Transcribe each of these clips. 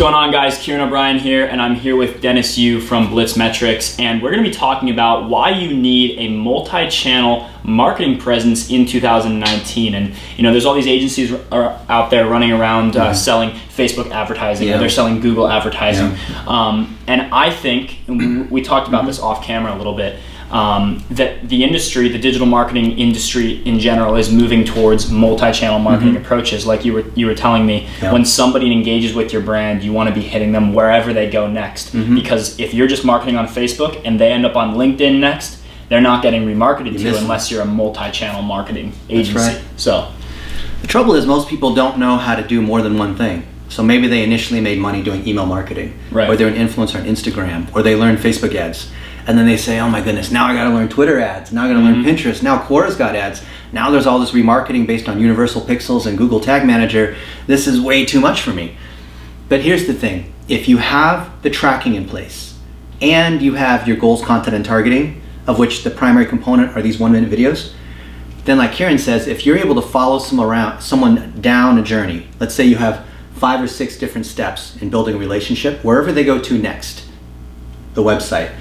going on, guys? Kieran O'Brien here, and I'm here with Dennis Yu from BlitzMetrics, and we're going to be talking about why you need a multi-channel marketing presence in 2019. And there's all these agencies are out there running around selling Facebook advertising, or they're selling Google advertising. And I think, and we talked about this off camera a little bit, that the industry, the digital marketing industry in general, is moving towards multi-channel marketing approaches. Like you were telling me, when somebody engages with your brand, you want to be hitting them wherever they go next. Because if you're just marketing on Facebook and they end up on LinkedIn next, they're not getting remarketed to unless you're a multi-channel marketing agency. That's right. So the trouble is most people don't know how to do more than one thing. So maybe they initially made money doing email marketing, or they're an influencer on Instagram, or they learn Facebook ads. And then they say, oh my goodness, now I got to learn Twitter ads. Now I got to learn Pinterest. Now Quora's got ads. Now there's all this remarketing based on universal pixels and Google Tag Manager. This is way too much for me. But here's the thing. If you have the tracking in place and you have your goals, content, and targeting, of which the primary component are these 1-minute videos, then like Kieran says, if you're able to follow someone down a journey, let's say you have 5 or 6 different steps in building a relationship, wherever they go to next, the website,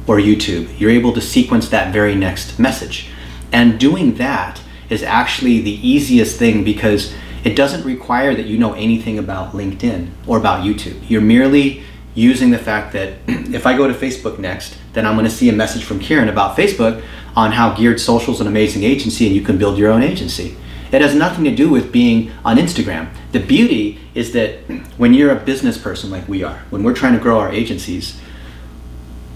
or YouTube, you're able to sequence that very next message. And doing that is actually the easiest thing because it doesn't require that you know anything about LinkedIn or about YouTube. You're merely using the fact that if I go to Facebook next, then I'm gonna see a message from Kieran about Facebook on how Geared Social is an amazing agency and you can build your own agency. It has nothing to do with being on Instagram. The beauty is that when you're a business person like we are, when we're trying to grow our agencies,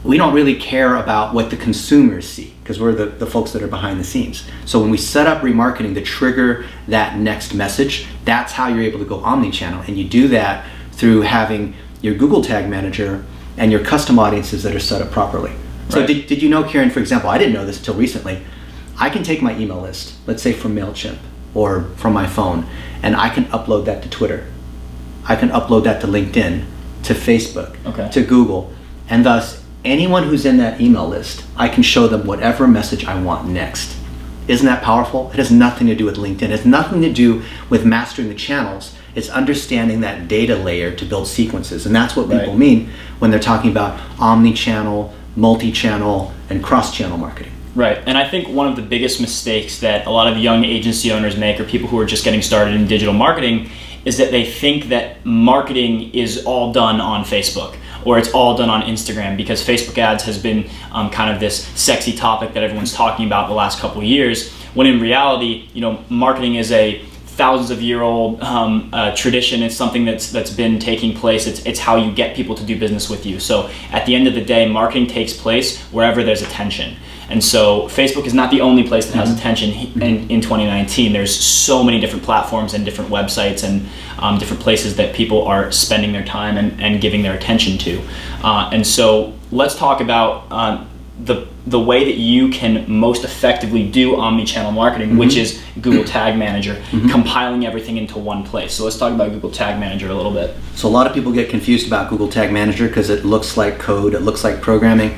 we don't really care about what the consumers see because we're the folks that are behind the scenes. So when we set up remarketing to trigger that next message, that's how you're able to go omni-channel. And you do that through having your Google Tag Manager and your custom audiences that are set up properly. So did you know, Kieran, for example, I didn't know this until recently, I can take my email list, let's say from MailChimp or from my phone, and I can upload that to Twitter. I can upload that to LinkedIn, to Facebook, to Google, and thus anyone who's in that email list, I can show them whatever message I want next. Isn't that powerful? It has nothing to do with LinkedIn. It has nothing to do with mastering the channels. It's understanding that data layer to build sequences. And that's what people mean when they're talking about omni-channel, multi-channel, and cross-channel marketing. Right, and I think one of the biggest mistakes that a lot of young agency owners make, or people who are just getting started in digital marketing, is that they think that marketing is all done on Facebook, or it's all done on Instagram, because Facebook ads has been kind of this sexy topic that everyone's talking about the last couple of years, when in reality, marketing is a thousands of year old tradition. It's something that's been taking place. It's how you get people to do business with you. So at the end of the day, marketing takes place wherever there's attention. And so Facebook is not the only place that has attention in 2019. There's so many different platforms and different websites and different places that people are spending their time and giving their attention to. And so let's talk about the way that you can most effectively do omni-channel marketing, which is Google Tag Manager, compiling everything into one place. So let's talk about Google Tag Manager a little bit. So a lot of people get confused about Google Tag Manager because it looks like code, it looks like programming.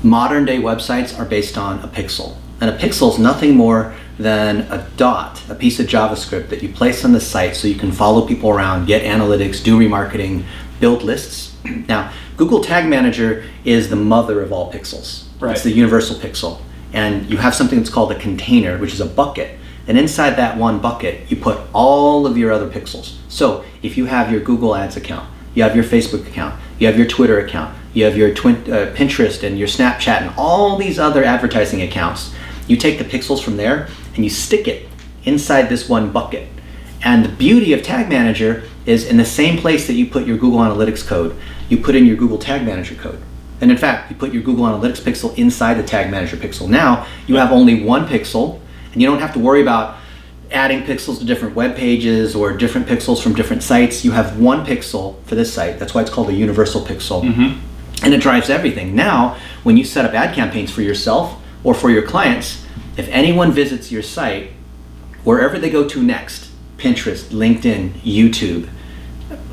Modern day websites are based on a pixel. And a pixel is nothing more than a dot, a piece of JavaScript that you place on the site so you can follow people around, get analytics, do remarketing, build lists. Now, Google Tag Manager is the mother of all pixels. It's the universal pixel. And you have something that's called a container, which is a bucket. And inside that one bucket, you put all of your other pixels. So if you have your Google Ads account, you have your Facebook account, you have your Twitter account, you have your Pinterest and your Snapchat and all these other advertising accounts, you take the pixels from there and you stick it inside this one bucket. And the beauty of Tag Manager is in the same place that you put your Google Analytics code, you put in your Google Tag Manager code. And in fact, you put your Google Analytics pixel inside the Tag Manager pixel. Now you have only one pixel and you don't have to worry about adding pixels to different web pages or different pixels from different sites. You have one pixel for this site. That's why it's called a universal pixel. And it drives everything. Now, when you set up ad campaigns for yourself or for your clients, if anyone visits your site, wherever they go to next, Pinterest, LinkedIn, YouTube,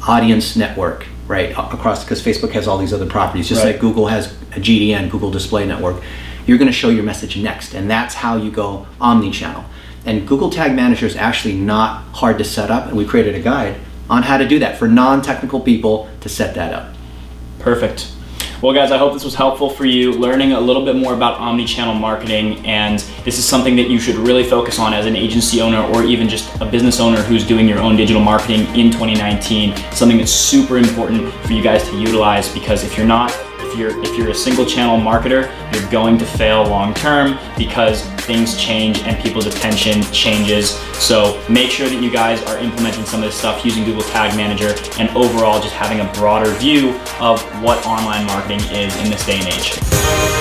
audience network, right, across, because Facebook has all these other properties, just like Google has a GDN, Google Display Network, you're going to show your message next, and that's how you go omni-channel. And Google Tag Manager is actually not hard to set up, and we created a guide on how to do that for non-technical people to set that up. Perfect. Well, guys, I hope this was helpful for you, learning a little bit more about omni-channel marketing, and this is something that you should really focus on as an agency owner or even just a business owner who's doing your own digital marketing in 2019. Something that's super important for you guys to utilize, because if you're not, if you're a single channel marketer, you're going to fail long term because things change and people's attention changes. So make sure that you guys are implementing some of this stuff using Google Tag Manager and overall just having a broader view of what online marketing is in this day and age.